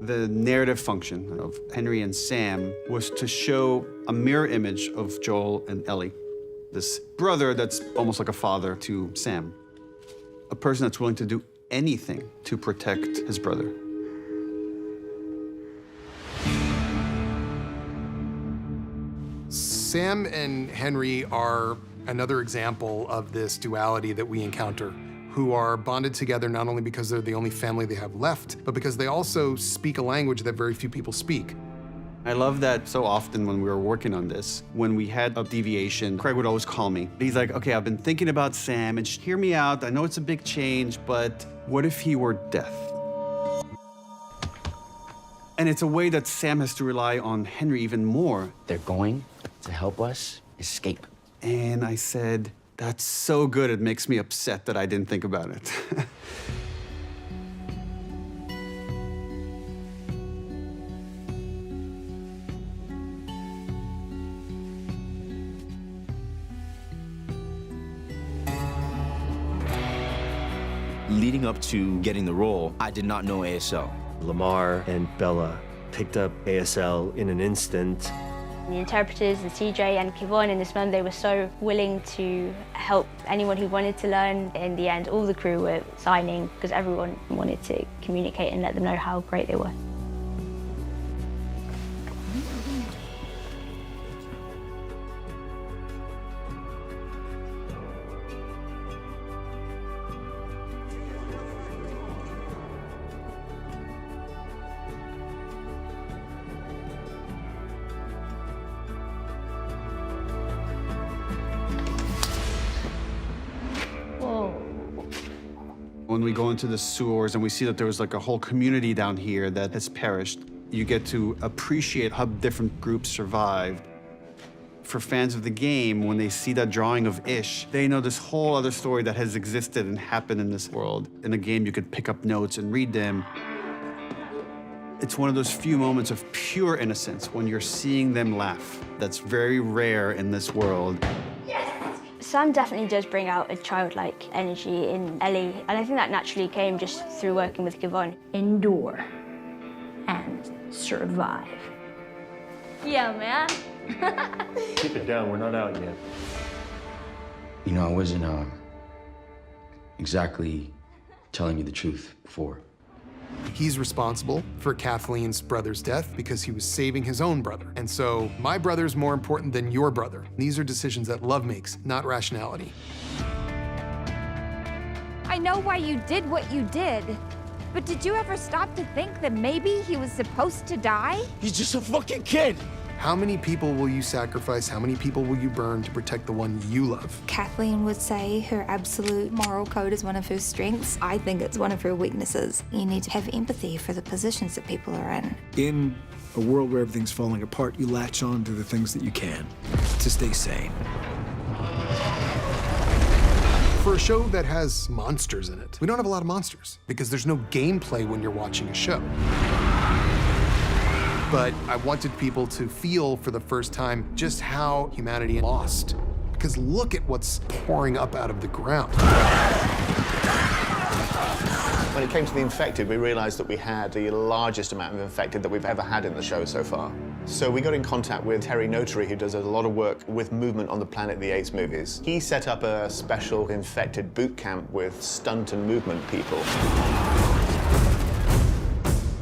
The narrative function of Henry and Sam was to show a mirror image of Joel and Ellie, this brother that's almost like a father to Sam, a person that's willing to do anything to protect his brother. Sam and Henry are another example of this duality that we encounter, who are bonded together not only because they're the only family they have left, but because they also speak a language that very few people speak. I love that so often when we were working on this, when we had a deviation, Craig would always call me. He's like, okay, I've been thinking about Sam, and hear me out. I know it's a big change, but what if he were death? And it's a way that Sam has to rely on Henry even more. They're going to help us escape. And I said, that's so good, it makes me upset that I didn't think about it. Leading up to getting the role, I did not know ASL. Lamar and Bella picked up ASL in an instant. The interpreters, the CJ and Keivonn in this film, they were so willing to help anyone who wanted to learn. In the end, all the crew were signing because everyone wanted to communicate and let them know how great they were. When we go into the sewers and we see that there was like a whole community down here that has perished, you get to appreciate how different groups survived. For fans of the game, when they see that drawing of Ish, they know this whole other story that has existed and happened in this world. In a game, you could pick up notes and read them. It's one of those few moments of pure innocence when you're seeing them laugh. That's very rare in this world. Sam definitely does bring out a childlike energy in Ellie, and I think that naturally came just through working with Keivonn. Endure and survive. Yeah, man. Keep it down, we're not out yet. You know, I wasn't exactly telling you the truth before. He's responsible for Kathleen's brother's death because he was saving his own brother. And so, my brother's more important than your brother. These are decisions that love makes, not rationality. I know why you did what you did, but did you ever stop to think that maybe he was supposed to die? He's just a fucking kid. How many people will you sacrifice? How many people will you burn to protect the one you love? Kathleen would say her absolute moral code is one of her strengths. I think it's one of her weaknesses. You need to have empathy for the positions that people are in. In a world where everything's falling apart, you latch on to the things that you can to stay sane. For a show that has monsters in it, we don't have a lot of monsters because there's no gameplay when you're watching a show. But I wanted people to feel for the first time just how humanity lost. Because look at what's pouring up out of the ground. When it came to the infected, we realized that we had the largest amount of infected that we've ever had in the show so far. So we got in contact with Terry Notary, who does a lot of work with movement on the Planet of the Apes movies. He set up a special infected boot camp with stunt and movement people.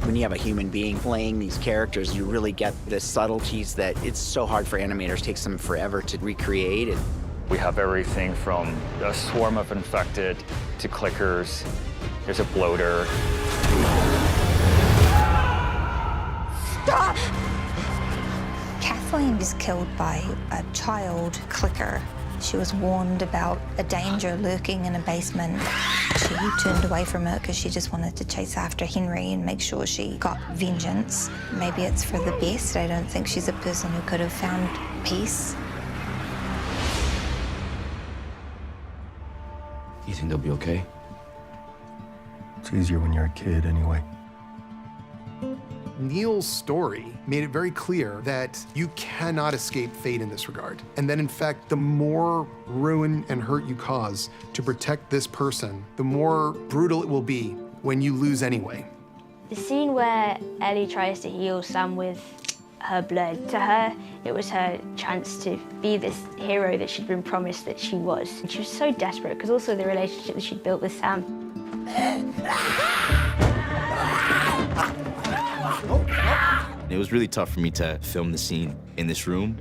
When you have a human being playing these characters, you really get the subtleties that it's so hard for animators. It takes them forever to recreate it. We have everything from a swarm of infected to clickers. There's a bloater. Stop! Kathleen was killed by a child clicker. She was warned about a danger lurking in a basement. She turned away from it because she just wanted to chase after Henry and make sure she got vengeance. Maybe it's for the best. I don't think she's a person who could have found peace. You think they'll be okay? It's easier when you're a kid anyway. Neil's story made it very clear that you cannot escape fate in this regard. And that, in fact, the more ruin and hurt you cause to protect this person, the more brutal it will be when you lose anyway. The scene where Ellie tries to heal Sam with her blood, to her, it was her chance to be this hero that she'd been promised that she was. And she was so desperate, because also the relationship that she'd built with Sam. It was really tough for me to film the scene in this room.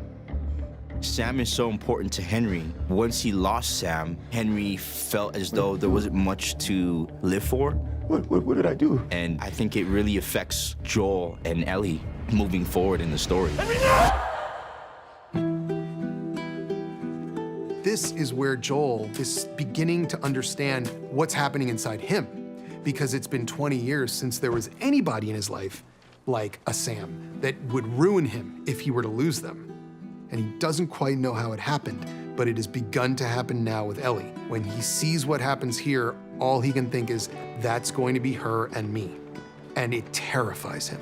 Sam is so important to Henry. Once he lost Sam, Henry felt as though there wasn't much to live for. What did I do? And I think it really affects Joel and Ellie moving forward in the story. This is where Joel is beginning to understand what's happening inside him, because it's been 20 years since there was anybody in his life like a Sam that would ruin him if he were to lose them. And he doesn't quite know how it happened, but it has begun to happen now with Ellie. When he sees what happens here, all he can think is, that's going to be her and me. And it terrifies him.